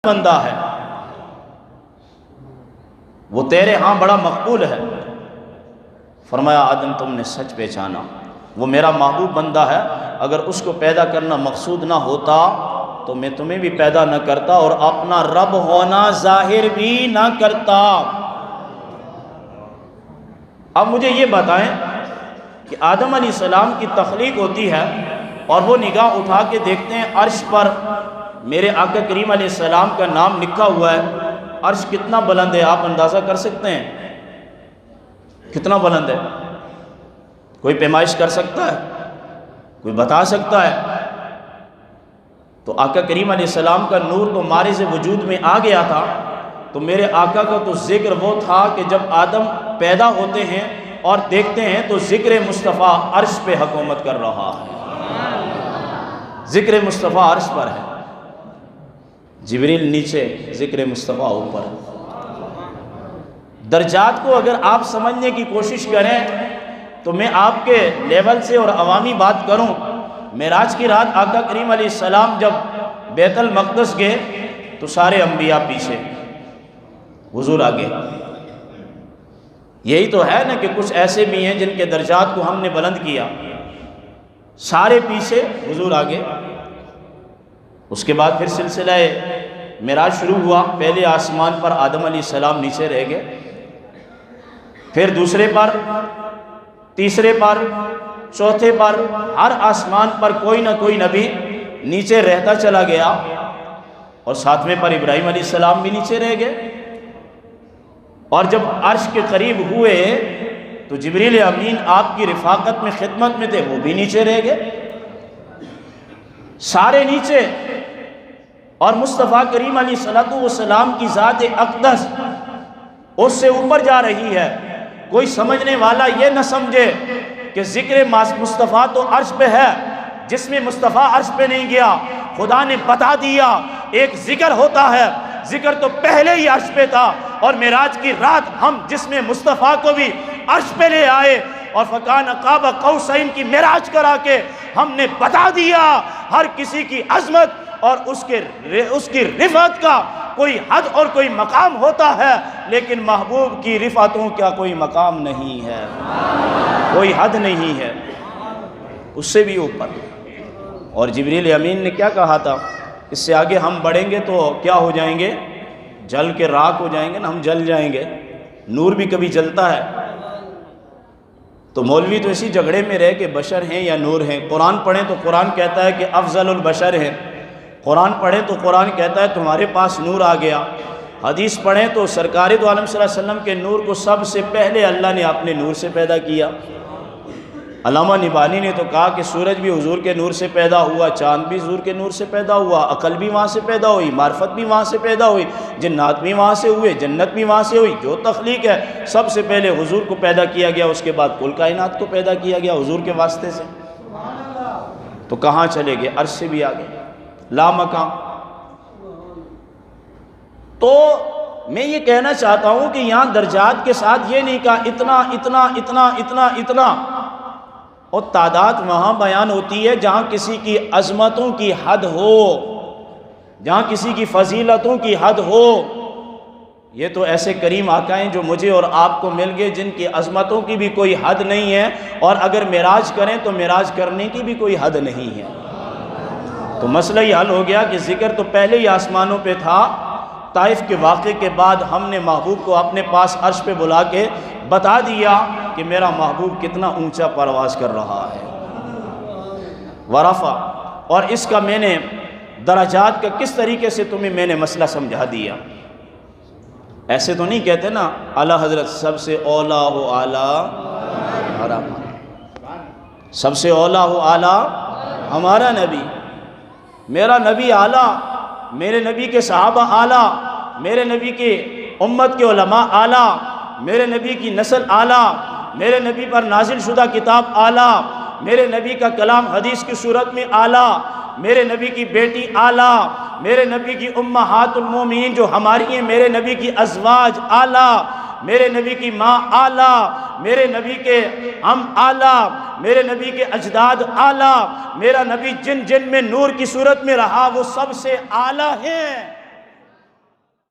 بندہ ہے، وہ تیرے ہاں بڑا مقبول ہے۔ فرمایا آدم تم نے سچ پہچانا، وہ میرا محبوب بندہ ہے، اگر اس کو پیدا کرنا مقصود نہ ہوتا تو میں تمہیں بھی پیدا نہ کرتا اور اپنا رب ہونا ظاہر بھی نہ کرتا۔ اب مجھے یہ بتائیں کہ آدم علیہ السلام کی تخلیق ہوتی ہے اور وہ نگاہ اٹھا کے دیکھتے ہیں عرش پر میرے آقا کریم علیہ السلام کا نام لکھا ہوا ہے۔ عرش کتنا بلند ہے آپ اندازہ کر سکتے ہیں؟ کتنا بلند ہے؟ کوئی پیمائش کر سکتا ہے؟ کوئی بتا سکتا ہے؟ تو آقا کریم علیہ السلام کا نور تو مارز وجود میں آ گیا تھا، تو میرے آقا کا تو ذکر وہ تھا کہ جب آدم پیدا ہوتے ہیں اور دیکھتے ہیں تو ذکر مصطفیٰ عرش پہ حکومت کر رہا ہے، ذکر مصطفیٰ عرش پر ہے، جبریل نیچے، ذکر مصطفیٰ اوپر۔ درجات کو اگر آپ سمجھنے کی کوشش کریں تو میں آپ کے لیول سے اور عوامی بات کروں، معراج کی رات آقا کریم علیہ السلام جب بیت المقدس گئے تو سارے انبیاء پیچھے، حضور آگے۔ یہی تو ہے نا کہ کچھ ایسے بھی ہیں جن کے درجات کو ہم نے بلند کیا، سارے پیچھے، حضور آگے۔ اس کے بعد پھر سلسلہ معراج شروع ہوا، پہلے آسمان پر آدم علیہ السلام نیچے رہ گئے، پھر دوسرے پر، تیسرے پر، چوتھے پر، ہر آسمان پر کوئی نہ کوئی نبی نیچے رہتا چلا گیا، اور ساتویں پر ابراہیم علیہ السلام بھی نیچے رہ گئے، اور جب عرش کے قریب ہوئے تو جبریل امین آپ کی رفاقت میں خدمت میں تھے، وہ بھی نیچے رہ گئے، سارے نیچے۔ اور مصطفیٰ کریم علیہ السلام کی ذات اقدس اس سے اوپر جا رہی ہے۔ کوئی سمجھنے والا یہ نہ سمجھے کہ ذکر مصطفیٰ تو عرش پہ ہے، جس میں مصطفیٰ عرش پہ نہیں گیا۔ خدا نے بتا دیا ایک ذکر ہوتا ہے، ذکر تو پہلے ہی عرش پہ تھا، اور معراج کی رات ہم جس میں مصطفیٰ کو بھی عرش پہ لے آئے اور فکان قاب قوسین کی معراج کرا کے ہم نے بتا دیا ہر کسی کی عظمت اور اس کی رفعت کا کوئی حد اور کوئی مقام ہوتا ہے، لیکن محبوب کی رفعتوں کا کوئی مقام نہیں ہے، کوئی حد نہیں ہے، اس سے بھی اوپر۔ اور جبریل امین نے کیا کہا تھا؟ اس سے آگے ہم بڑھیں گے تو کیا ہو جائیں گے؟ جل کے راکھ ہو جائیں گے نا، ہم جل جائیں گے۔ نور بھی کبھی جلتا ہے؟ تو مولوی تو اسی جھگڑے میں رہے کہ بشر ہیں یا نور ہیں۔ قرآن پڑھیں تو قرآن کہتا ہے کہ افضل البشر ہیں، قرآن پڑھیں تو قرآن کہتا ہے تمہارے پاس نور آ گیا۔ حدیث پڑھیں تو سرکار دو عالم صلی اللہ علیہ وسلم کے نور کو سب سے پہلے اللہ نے اپنے نور سے پیدا کیا۔ علامہ نبانی نے تو کہا کہ سورج بھی حضور کے نور سے پیدا ہوا، چاند بھی حضور کے نور سے پیدا ہوا، عقل بھی وہاں سے پیدا ہوئی، معرفت بھی وہاں سے پیدا ہوئی، جنات بھی وہاں سے ہوئے، جنت بھی وہاں سے ہوئی۔ جو تخلیق ہے سب سے پہلے حضور کو پیدا کیا گیا، اس کے بعد کل کائنات کو پیدا کیا گیا حضور کے واسطے سے۔ تو کہاں چلے گئے؟ عرش سے بھی آگے، لا مقام۔ تو میں یہ کہنا چاہتا ہوں کہ یہاں درجات کے ساتھ یہ نہیں کہا اتنا اتنا اتنا اتنا اتنا، اور تعداد وہاں بیان ہوتی ہے جہاں کسی کی عظمتوں کی حد ہو، جہاں کسی کی فضیلتوں کی حد ہو۔ یہ تو ایسے کریم آقا ہیں جو مجھے اور آپ کو مل گئے، جن کی عظمتوں کی بھی کوئی حد نہیں ہے، اور اگر معراج کریں تو معراج کرنے کی بھی کوئی حد نہیں ہے۔ تو مسئلہ یہ حل ہو گیا کہ ذکر تو پہلے ہی آسمانوں پہ تھا، طائف کے واقعے کے بعد ہم نے محبوب کو اپنے پاس عرش پہ بلا کے بتا دیا کہ میرا محبوب کتنا اونچا پرواز کر رہا ہے۔ ورفع، اور اس کا میں نے درجات کا کس طریقے سے تمہیں میں نے مسئلہ سمجھا دیا۔ ایسے تو نہیں کہتے نا اعلیٰ حضرت سب سے اولیٰ ہو اعلیٰ ہمارا، سب سے اولیٰ ہو اعلیٰ ہمارا نبی، میرا نبی اعلیٰ، میرے نبی کے صحابہ اعلیٰ، میرے نبی کے امت کے علماء اعلیٰ، میرے نبی کی نسل اعلیٰ، میرے نبی پر نازل شدہ کتاب اعلیٰ، میرے نبی کا کلام حدیث کی صورت میں اعلیٰ، میرے نبی کی بیٹی اعلیٰ، میرے نبی کی امہات المومنین جو ہماری ہیں، میرے نبی کی ازواج اعلیٰ، میرے نبی کی ماں اعلیٰ، میرے نبی کے ہم اعلیٰ، میرے نبی کے اجداد اعلیٰ، میرا نبی جن جن میں نور کی صورت میں رہا وہ سب سے اعلیٰ ہیں۔